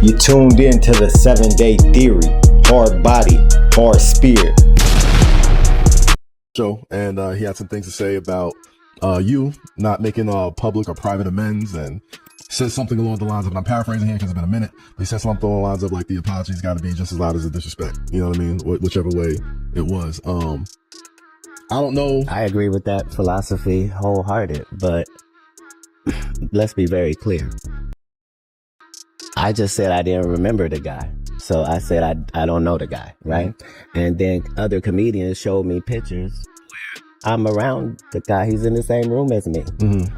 You tuned in to the 7-Day Theory. Hard body, hard spirit. And he had some things to say about you not making public or private amends, and said something along the lines of, and I'm paraphrasing here because it's been a minute, but he said something along the lines of like the apology's got to be just as loud as the disrespect. You know what I mean? Whichever way it was. I don't know. I agree with that philosophy wholehearted, but let's be very clear. I just said I didn't remember the guy. So I said I don't know the guy, right? And then other comedians showed me pictures where I'm around the guy. He's in the same room as me.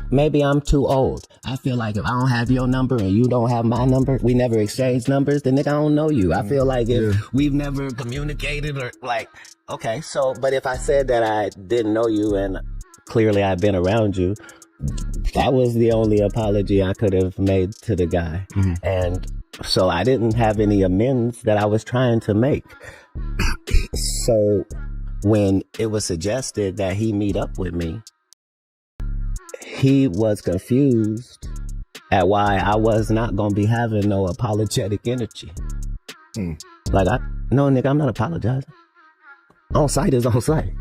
Maybe I'm too old. I feel like if I don't have your number and you don't have my number, we never exchanged numbers, then nigga, I don't know you. I feel like if we've never communicated or like, okay, so, but if I said that I didn't know you and clearly I've been around you, that was the only apology I could have made to the guy. And so I didn't have any amends that I was trying to make. So when it was suggested that he meet up with me, he was confused at why I was not going to be having no apologetic energy. Like, no, nigga, I'm not apologizing. On site is on site.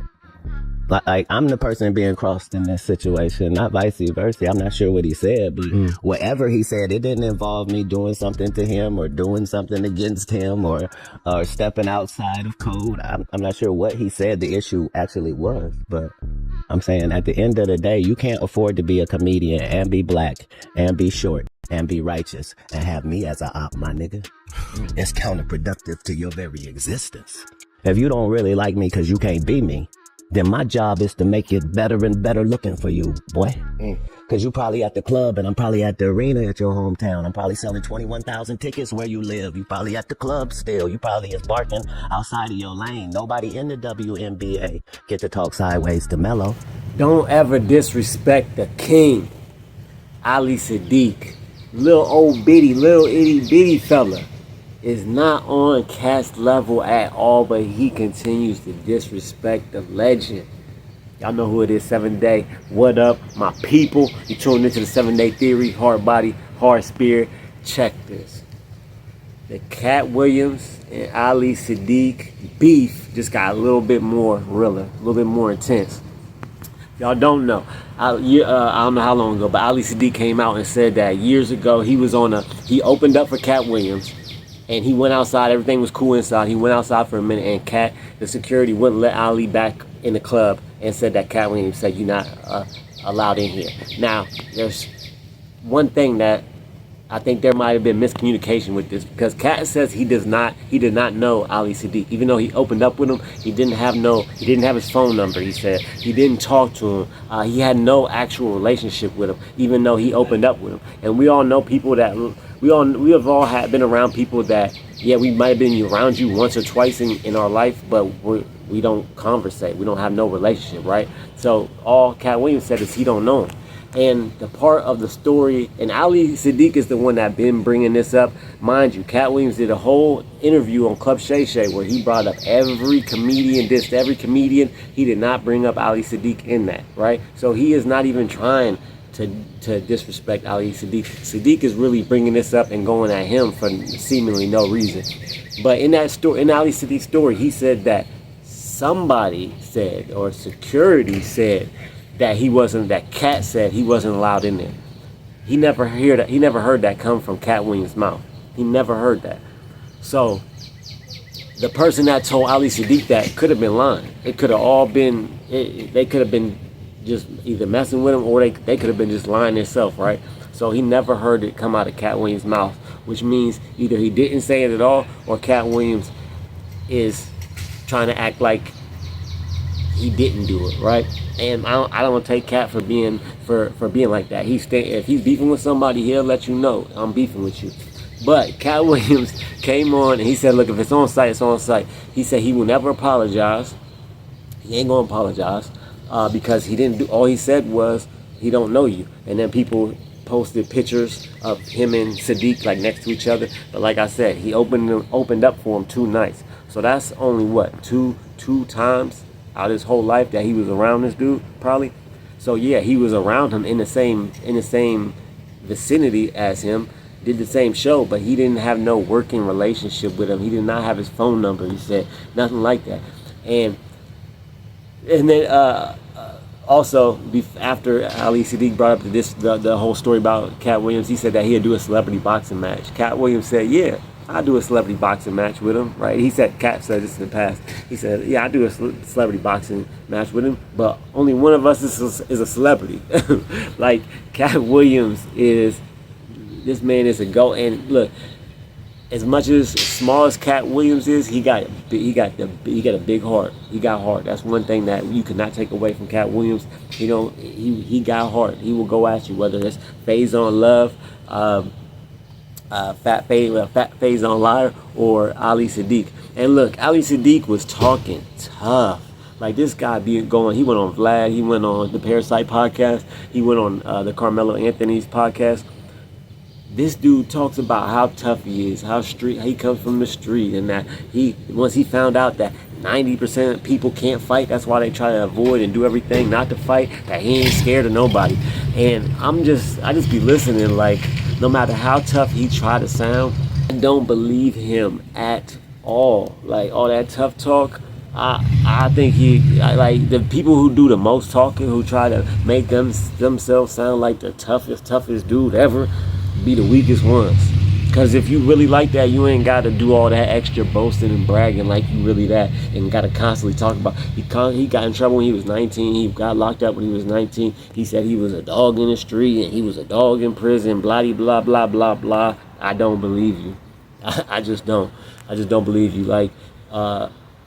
Like I'm the person being crossed in this situation, not vice versa. I'm not sure what he said, but whatever he said, it didn't involve me doing something to him or doing something against him or stepping outside of code. I'm not sure what he said the issue actually was, but I'm saying at the end of the day, you can't afford to be a comedian and be black and be short and be righteous and have me as a op, my nigga. It's counterproductive to your very existence. If you don't really like me because you can't be me, then my job is to make it better and better looking for you, boy. Because you probably at the club and I'm probably at the arena at your hometown. I'm probably selling 21,000 tickets where you live. You probably at the club still. You probably is barking outside of your lane. Nobody in the WNBA get to talk sideways to Melo. Don't ever disrespect the king, Ali Saddiq. Little old bitty, little itty bitty fella is not on Katt's level at all, but he continues to disrespect the legend. Y'all know who it is, 7-Day. What up, my people? You tuned into the 7-Day Theory, hard body, hard spirit. Check this. The Katt Williams and Ali Saddiq beef just got a little bit more realer, a little bit more intense. Y'all don't know. I don't know how long ago, but Ali Saddiq came out and said that years ago he opened up for Katt Williams. And he went outside, everything was cool inside. He went outside for a minute and Katt, the security wouldn't let Ali back in the club and said that Katt Williams said, you're not allowed in here. Now, there's one thing that I think there might have been miscommunication with this, because Katt says he did not know Ali Saddiq. Even though he opened up with him, he didn't have his phone number, he said. He didn't talk to him. He had no actual relationship with him, even though he opened up with him. And we all know people that, we have all been around people that, yeah, we might have been around you once or twice in our life, but we don't conversate. We don't have no relationship, right? So all Katt Williams said is he don't know him. And the part of the story, and Ali Saddiq is the one that been bringing this up. Mind you, Katt Williams did a whole interview on Club Shay Shay where he brought up every comedian, dissed every comedian. He did not bring up Ali Saddiq in that, right? So he is not even trying to disrespect Ali Saddiq. Saddiq is really bringing this up and going at him for seemingly no reason. But in that story, in Ali Saddiq's story, he said that somebody said, or security said, that Katt said he wasn't allowed in there. He never heard that come from Katt Williams' mouth. He never heard that. So the person that told Ali Saddiq that could have been lying. It could have all been, they could have been just either messing with him or they could have been just lying themselves, right? So he never heard it come out of Katt Williams' mouth, which means either he didn't say it at all or Katt Williams is trying to act like he didn't do it, right? And I don't want to take Katt for being like that. If he's beefing with somebody, he'll let you know I'm beefing with you. But Katt Williams came on and he said, look, if it's on site, it's on site. He said he will never apologize. He ain't gonna apologize because he didn't do. All he said was he don't know you. And then people posted pictures of him and Saddiq like next to each other. But like I said, he opened up for him 2 nights. So that's only what two times out of his whole life that he was around this dude, probably. So yeah, he was around him in the same vicinity as him, did the same show, but he didn't have no working relationship with him. He did not have his phone number. He said nothing like that. And then also, after Ali Saddiq brought up the whole story about Katt Williams, he said that he'd do a celebrity boxing match. Katt Williams said, yeah, I'd do a celebrity boxing match with him, right? He said, Katt said this in the past. He said, yeah, I'd do a celebrity boxing match with him, but only one of us is a celebrity. Like, Katt Williams this man is a GOAT. And look, as much as small as Katt Williams is, he got a big heart. He got heart. That's one thing that you cannot take away from Katt Williams. He got heart. He will go at you, whether it's Phase on Love, Fat Phase on Liar, or Ali Saddiq. And look, Ali Saddiq was talking tough. Like, this guy he went on Vlad, he went on the Parasite podcast, he went on the Carmelo Anthony's podcast. This dude talks about how tough he is, how he comes from the street, and that once he found out that 90% of people can't fight, that's why they try to avoid and do everything not to fight, that he ain't scared of nobody. And I just be listening, like, no matter how tough he try to sound, I don't believe him at all. Like, all that tough talk, I think like the people who do the most talking, who try to make themselves sound like the toughest dude ever, be the weakest ones. Because if you really like that, you ain't got to do all that extra boasting and bragging like you really that, and got to constantly talk about. He got in trouble when he was 19. He got locked up when he was 19. He said he was a dog in the street and he was a dog in prison. Blah blah blah blah blah. I don't believe you. I just don't. I just don't believe you. Like,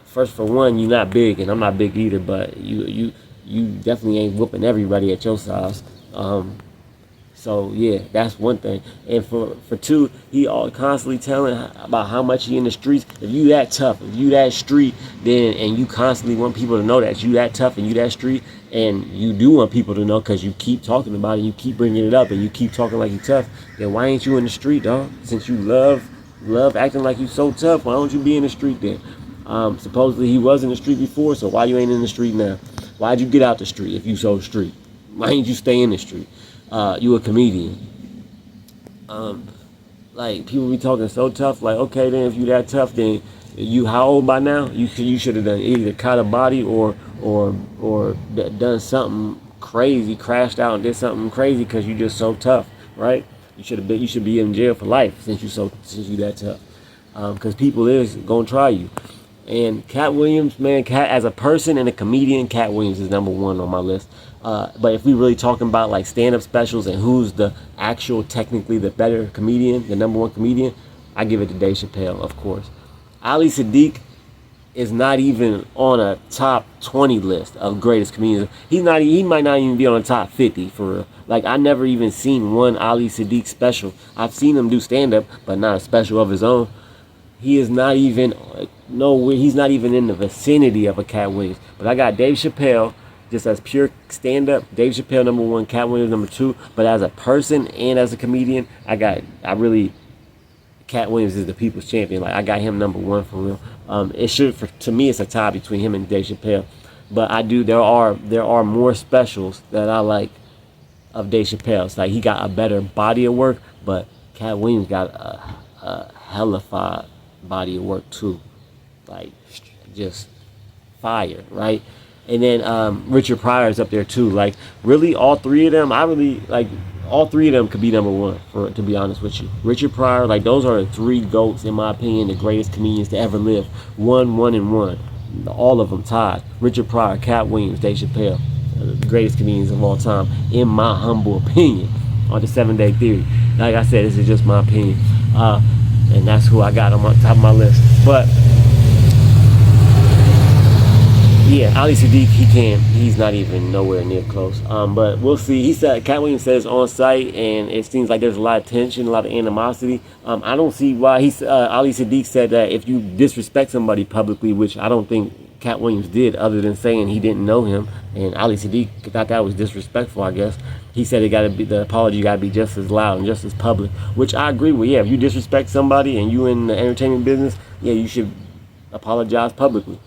first, for one, you're not big, and I'm not big either. But you definitely ain't whooping everybody at your size. So yeah, that's one thing. And for two, he all constantly telling about how much he in the streets. If you that tough, if you that street, and you constantly want people to know that you that tough and you that street, and you do want people to know because you keep talking about it, you keep bringing it up, and you keep talking like you tough, then why ain't you in the street, dog? Since you love acting like you so tough, why don't you be in the street then? Supposedly he was in the street before, so why you ain't in the street now? Why'd you get out the street if you so street? Why ain't you stay in the street? You a comedian. Like, people be talking so tough. Like, okay, then if you that tough, then you how old by now? You should have done either caught a body or done something crazy, crashed out and did something crazy because you just so tough, right? You should be in jail for life since you that tough. Because people is gonna try you. And Katt Williams, man, as a person and a comedian, Katt Williams is number one on my list. But if we really talking about like stand-up specials and who's the actual, technically the better comedian, the number one comedian, I give it to Dave Chappelle, of course. Ali Saddiq is not even on a top 20 list of greatest comedians. He might not even be on the top 50 for real. Like, I never even seen one Ali Saddiq special. I've seen him do stand-up, but not a special of his own. He is not even he's not even in the vicinity of a Katt Williams. But I got Dave Chappelle just as pure stand-up. Dave Chappelle number one, Katt Williams number two. But as a person and as a comedian, Katt Williams is the people's champion. Like, I got him number one for real. To me, it's a tie between him and Dave Chappelle. But there are more specials that I like of Dave Chappelle. It's like he got a better body of work, but Katt Williams got a hellified body of work too. Like, just fire, right? And then Richard Pryor's up there too. Like, really, all three of them, all three of them could be number one, to be honest with you. Richard Pryor, like, those are the three GOATs, in my opinion, the greatest comedians to ever live. One, and one. All of them tied. Richard Pryor, Katt Williams, Dave Chappelle, the greatest comedians of all time, in my humble opinion, on the 7 Day Theory. Like I said, this is just my opinion. And that's who I got on top of my list. But yeah, Ali Saddiq, he's not even nowhere near close. But we'll see. He said, Katt Williams says on site, and it seems like there's a lot of tension, a lot of animosity. I don't see why. Ali Saddiq said that if you disrespect somebody publicly, which I don't think Katt Williams did, other than saying he didn't know him, and Ali Saddiq thought that was disrespectful, I guess. He said the apology got to be just as loud and just as public, which I agree with. Yeah, if you disrespect somebody and you in the entertainment business, yeah, you should apologize publicly.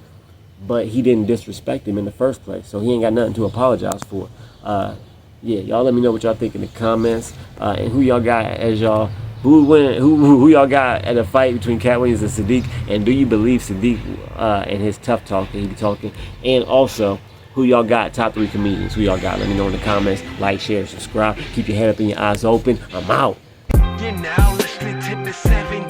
But he didn't disrespect him in the first place, so he ain't got nothing to apologize for. Yeah, y'all let me know what y'all think in the comments, and who y'all got as y'all Who y'all got at a fight between Katt Williams and Saddiq? And do you believe Saddiq and his tough talk that he be talking? And also, who y'all got? Top 3 comedians. Who y'all got? Let me know in the comments. Like, share, subscribe. Keep your head up and your eyes open. I'm out. You're now listening to the 7